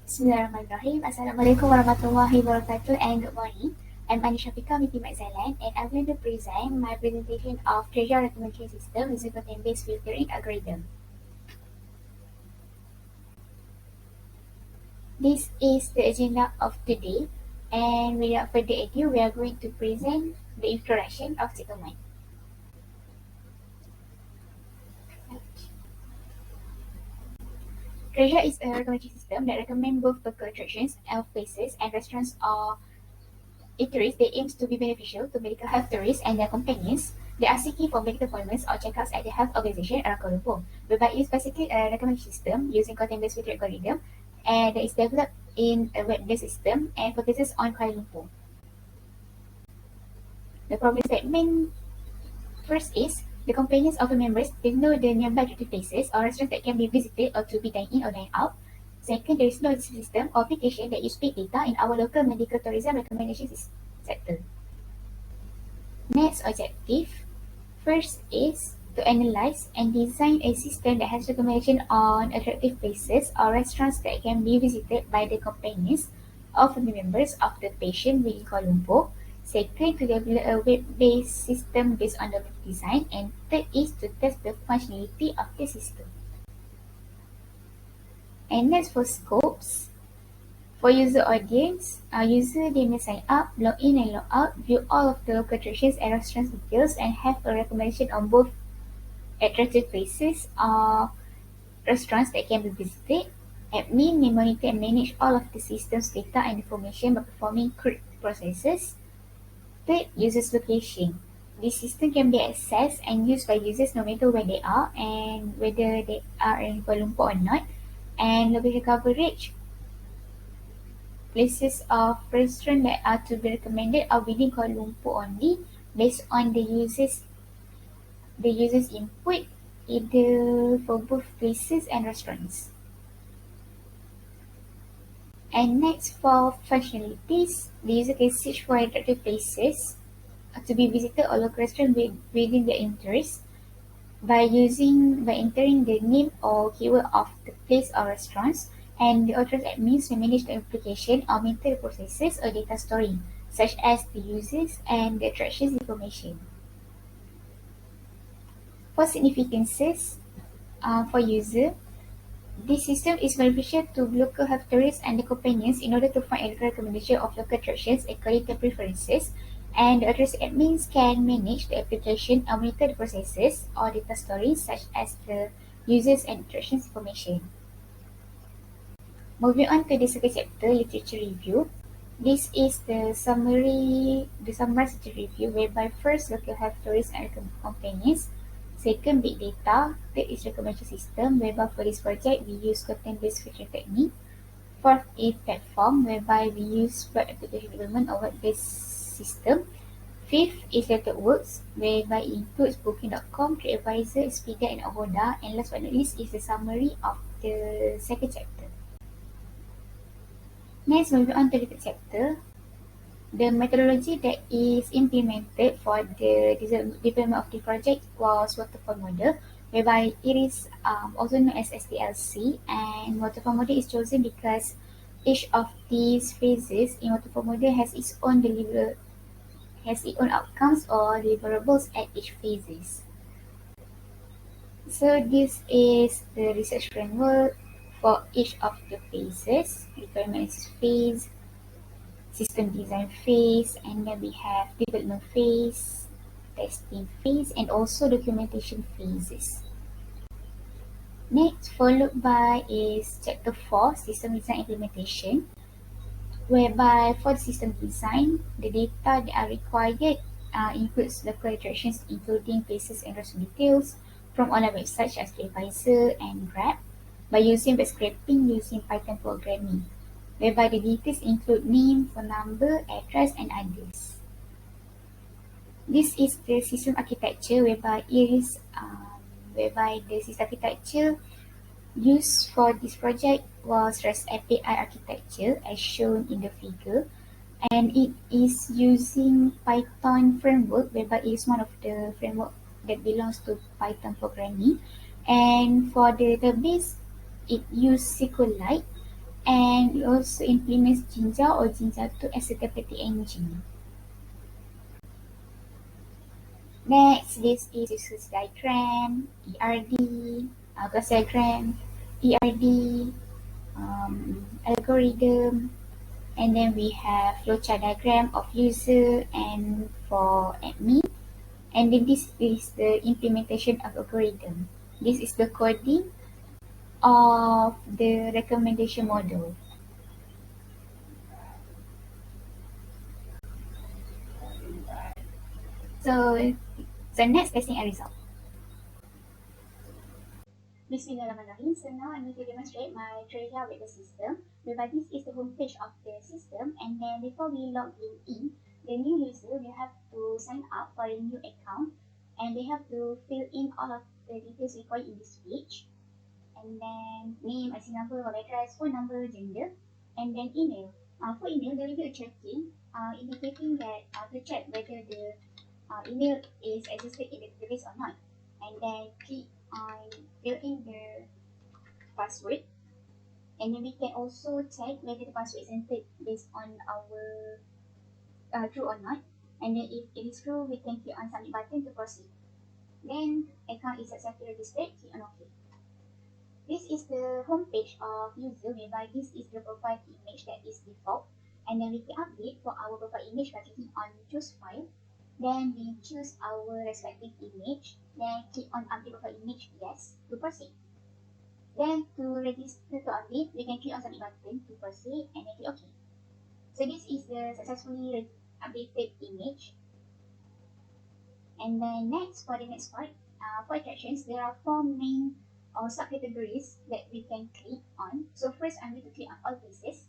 Bismillahirrahmanirrahim. Assalamualaikum warahmatullahi wabarakatuh and good morning. I'm Anisha Fika with Team Zealand and I'm going to present my presentation of Trasia recommendation system using content-based filtering algorithm. This is the agenda of today, and without further ado, we are going to present the introduction of segment. Trasia is a recommendation system that recommends both local attractions, places, and restaurants or eateries that aims to be beneficial to medical health tourists and their companions. They are seeking for medical appointments or checkups at the health organization around Kuala Lumpur, whereby it is basically a recommendation system using content-based filtering algorithm, and that is developed in a web-based system and focuses on Kuala Lumpur. The problem statement first is the companions of the members they know the nearby attractive places or restaurants that can be visited or to be dine in or dine out. Second, there is no system or application that use big data in our local medical tourism recommendation sector. Next objective. First is to analyze and design a system that has recommendation on attractive places or restaurants that can be visited by the companies of the members of the patient within Kuala Lumpur. Second, to develop a web-based system based on the design. And third is to test the functionality of the system. And next for scopes. For user audience, our user they may sign up, log in and log out, view all of the local attractions and restaurants details, and have a recommendation on both attractive places or restaurants that can be visited. Admin may monitor and manage all of the system's data and information by performing crude processes. Third, users location. This system can be accessed and used by users no matter where they are and whether they are in Kuala Lumpur or not. And location coverage. Places of restaurants that are to be recommended are within Kuala Lumpur only based on the users input either for both places and restaurants. And next for functionalities, the user can search for attractive places to be visited or local restaurant within their interest by entering the name or keyword of the place or restaurants, and the authorized admins may manage the application or maintain the processes or data storing, such as the users and the attractions information. For significances, for user, this system is beneficial to local health tourists and their companions in order to find a recommendation of local attractions according to preferences, and the address admins can manage the application and monitor the processes or data stories such as the users and attractions information. Moving on to the second chapter, literature review. This is the summarized literature review whereby first local health tourists and companions. Second, big data. Third is recommendation system, whereby for this project we use content-based filtering technique. Fourth is platform, whereby we use web application development or web-based system. Fifth is Letterworks, whereby it includes Booking.com, TripAdvisor, Expedia, and Agoda. And last but not least is the summary of the second chapter. Next, moving on to the third chapter. The methodology that is implemented for the development of the project was waterfall model, whereby it is also known as SDLC, and waterfall model is chosen because each of these phases in waterfall model has its own outcomes or deliverables at each phases. So this is the research framework for each of the phases. Requirements phase, system design phase, and then we have development phase, testing phase, and also documentation phases. Next, followed by is chapter 4, system design implementation, whereby for the system design, the data that are required includes local attractions including places and restaurant details from online websites such as TripAdvisor and Grab by using web scraping using Python programming, whereby the details include name, phone number, address, and others. This is the system architecture, whereby the system architecture used for this project was REST API architecture as shown in the figure, and it is using Python framework, whereby it is one of the framework that belongs to Python programming. And for the database, it used SQLite, And it also implements Jinja or Jinja 2 as a therapeutic engine. Next, this is uses diagram, ERD, class diagram, ERD, algorithm, and then we have flowchart diagram of user and for admin. And then this is the implementation of algorithm. This is the coding of the recommendation model. So, so next testing and result. Bismillahirrahmanirrahim. So now I'm going to demonstrate my Trasia with the system. Whereby this is the home page of the system, and then before we log in, the new user will have to sign up for a new account, and they have to fill in all of the details required in this page. And then name, IC number, or address, phone number, gender, and then email. For email, there will be a checking indicating that to check whether the email is existed in the database or not. And then click on fill in the password. And then we can also check whether the password is entered based on our true or not. And then if it is true, we can click on submit button to proceed. Then account is successfully registered, click on OK. This is the home page of user, whereby this is the profile image that is default. And then we can update for our profile image by clicking on choose file. Then we choose our respective image. Then click on update profile image, yes, to proceed. Then to register to update, we can click on submit button to proceed and then click OK. So this is the successfully updated image. And then next, for the next part, for attractions, there are four main or subcategories that we can click on. So first, I'm going to click on all places.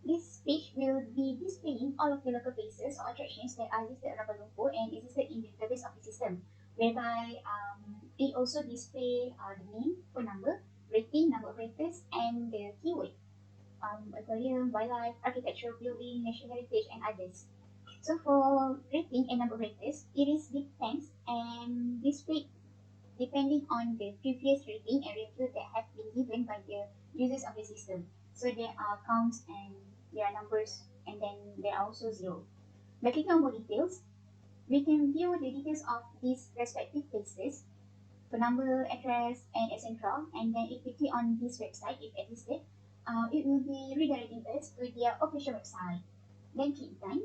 This page will be displaying all of the local places or attractions that are listed around Kuala Lumpur and existed in the database of the system, whereby it also display the name, phone number, rating, number of raters, and the keyword, aquarium, wildlife, architecture, building, national heritage, and others. So for rating and number of raters, it is depends and displayed depending on the previous rating and review that have been given by the users of the system. So there are counts and there are numbers, and then there are also zero. By clicking on more details, we can view the details of these respective places, the number, address, and etc. And then if we click on this website, if existed, it will be redirecting us to their official website. Then click done.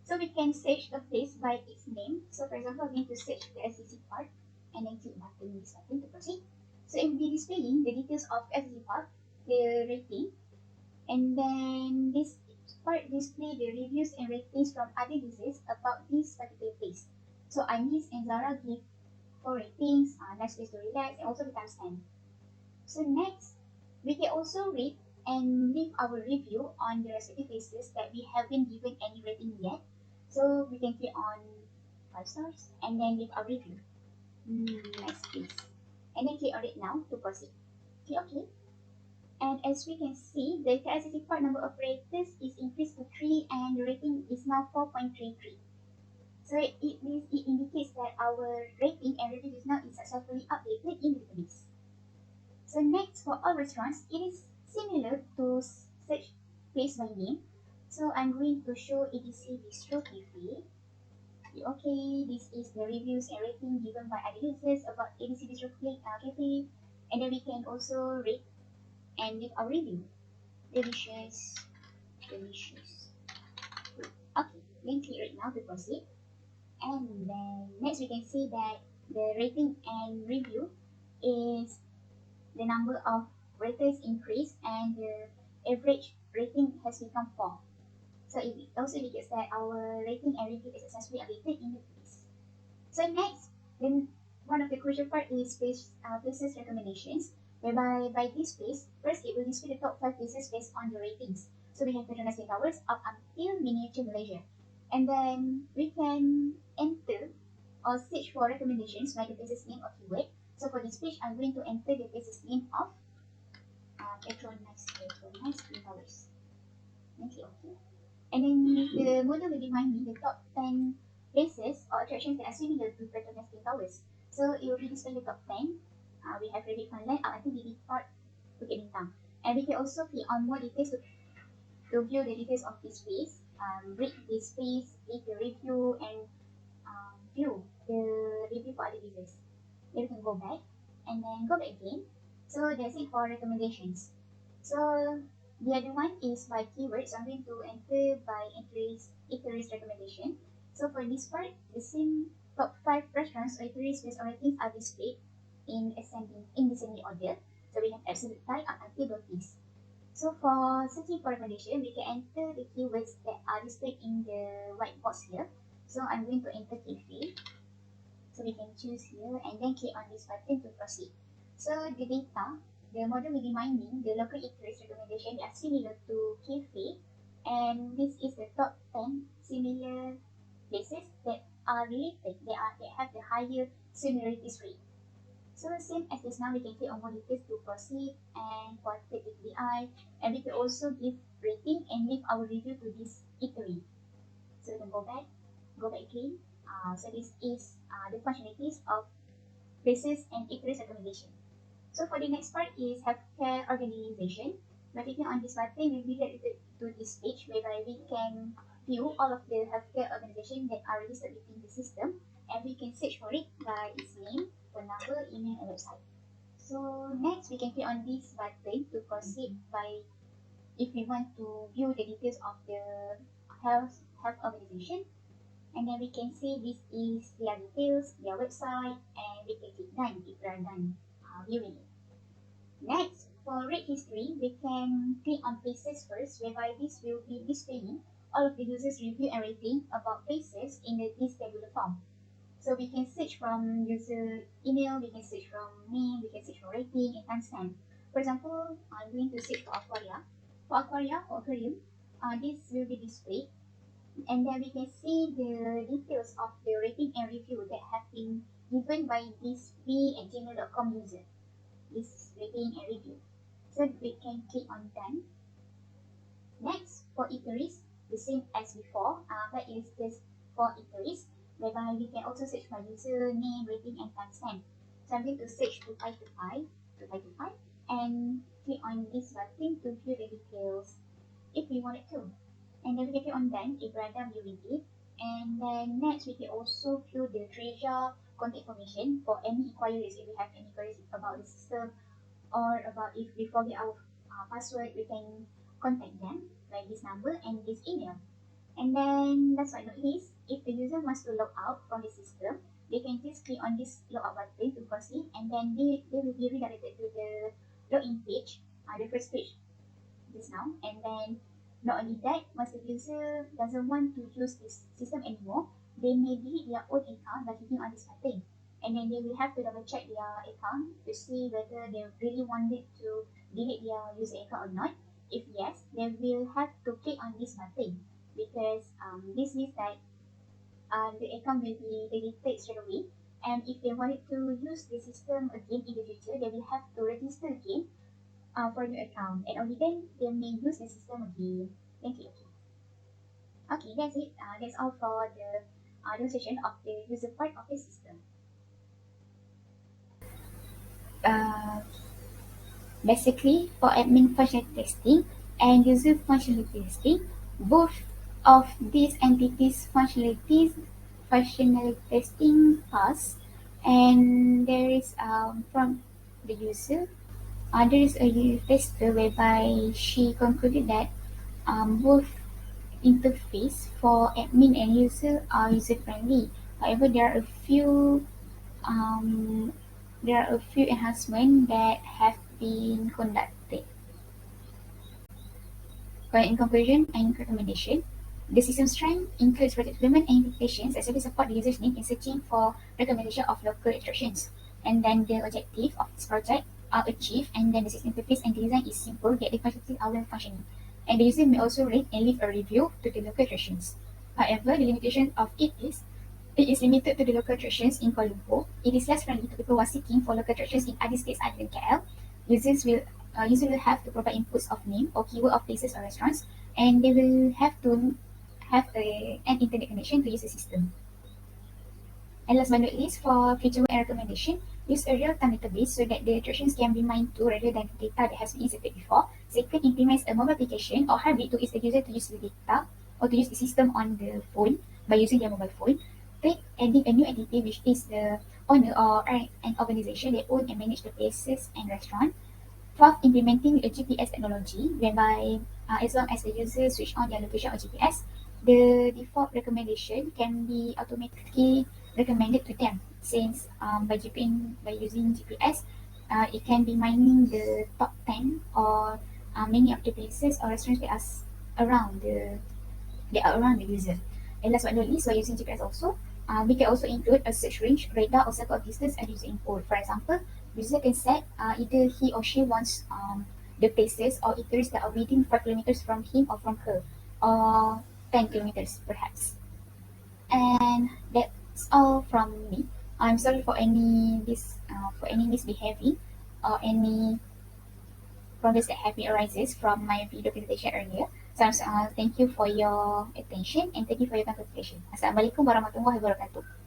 So we can search a place by its name. So for example, I'm going to search the SCC Park and then click this button to proceed. So it will be displaying the details of SCC Park, the rating, and then this part display the reviews and ratings from other users about this particular place. So Anis and Zara give 4 ratings, nice place to relax, and also the time spent. So next, we can also read and leave our review on the respective places that we haven't given any rating yet. So we can click on 5 stars and then leave our review. Nice place. And then click on it now to proceed. Click OK. And as we can see, the KICC part number of raters is increased to 3 and the rating is now 4.33. So it indicates that our rating and review is now successfully updated in the database. So next, for all restaurants, it is similar to search place by name. So I'm going to show EDC Bistro Cafe. Okay, this is the reviews and rating given by other users about EDC Bistro Cafe. And then we can also rate and leave our review. Delicious, delicious. Okay, then click right now to proceed. And then next we can see that the rating and review is the number of raters increased and the average rating has become 4. So it also indicates that our rating and review is successfully updated in the database. So next, then one of the crucial part is places recommendations, whereby by this place, first it will display the top 5 places based on the ratings. So we have Petronas Twin Towers up until Miniature Malaysia. And then we can enter or search for recommendations by the place's name or keyword. So for this page, I'm going to enter the place's name of Petronas Twin Towers. Then click OK. And then the model will remind me the top 10 places or attractions that are similar to Petronas Twin Towers. So it will display the top 10. We have Reddit Funland up until DD Park, Bukit Bintang. And we can also click on more details to view the details of this space, read this space, leave the review, and view the review for other users. Then we can go back and then go back again. So that's it for recommendations. So the other one is by keywords. I'm going to enter by eateries recommendation. So for this part, the same top 5 restaurants or eateries based on ratings are displayed in descending order. So we have absolute tie up until notice. So for searching for recommendation, we can enter the keywords that are displayed in the white box here. So I'm going to enter cafe. So we can choose here and then click on this button to proceed. So the data, the model will be mining the local eateries recommendation that are similar to cafe, and this is the top 10 similar places that are related, that have the higher similarities rate. So same as this now, we can click on more details to proceed and for click API, and we can also give rating and leave our review to this eatery. So we can go back again. So this is the functionalities of places and eateries recommendation. So for the next part is healthcare organization. By clicking on this button, we'll be directed to this page whereby we can view all of the healthcare organizations that are registered within the system, and we can search for it by its name, phone number, email, and website. So next, we can click on this button to proceed by if we want to view the details of the health organization, and then we can see this is their details, their website, and we can click done if we are done viewing it. Next, for rate history, we can click on places first, whereby this will be displaying all of the users' review and rating about places in this tabular form. So we can search from user email, we can search from name, we can search for rating and timestamp. For example, I'm going to search for aquaria. For aquarium, this will be displayed, and then we can see the details of the rating and review that have been given by this b@gmail.com user, this rating and review. So we can click on done. Next, for eateries, the same as before, but it is just for eateries, whereby we can also search for user name, rating, and timestamp. So I'm going to search 2525, and click on this button to view the details if we wanted to. And then we can click on done if we are done viewing it. And then next, we can also view the Trasia contact information for any inquiries. If we have any queries about the system, or about if we forget our password, we can contact them by this number and this email. And then last but not least, if the user wants to log out from the system, they can just click on this logout button to proceed, and then they will be redirected to the login page, the first page just now. And then not only that, once the user doesn't want to use this system anymore, they may delete their own account by clicking on this button. And then they will have to double check their account to see whether they really wanted to delete their user account or not. If yes, they will have to click on this button, because this means that the account will be deleted straight away. And if they wanted to use the system again in the future, they will have to register again for your account, and only then they may use the system again. Thank you. Okay, that's it. That's all for the demonstration of the user part of the system. Uh, Basically, for admin functionality testing and user functionality testing, both of these entities functionality testing pass, and there is from the user. There is a tester whereby she concluded that both interface for admin and user are user friendly. However, um, there are a few enhancements that have been conducted. But in conclusion and recommendation, the system strength includes project development and implementations as well as support the user's need in searching for recommendation of local attractions. And then the objective of this project are achieved, and then the system interface and design is simple yet the functionality are well functioning. And the user may also rate and leave a review to the local attractions. However, the limitation of it is limited to the local attractions in Kuala Lumpur. It is less friendly to people who are seeking for local attractions in other states other than KL. Users will have to provide inputs of name or keyword of places or restaurants, and they will have to have an internet connection to use the system. And last but not least, for feature and recommendation, Use a real-time database so that the attractions can be mined to rather than data that has been inserted before. Second, implements a mobile application or hybrid to use the user to use the data or to use the system on the phone by using their mobile phone. Third, adding a new entity which is the owner or an organization that own and manage the places and restaurant. Fourth, implementing a GPS technology whereby as long as the user switch on their location or GPS, the default recommendation can be automatically recommended to them since by using GPS, it can be mining the top 10 or many of the places or restaurants around the that are around the user. And last but not least, by using GPS also, we can also include a search range, radar, or circle of distance and user info. For example, user can set either he or she wants the places or eateries that are within 5 kilometers from him or from her, or 10 kilometers perhaps. And that's all from me. I'm sorry for any misbehaving or any problems that have been arises from my video presentation earlier. So thank you for your attention and thank you for your consideration. Assalamualaikum warahmatullahi wabarakatuh.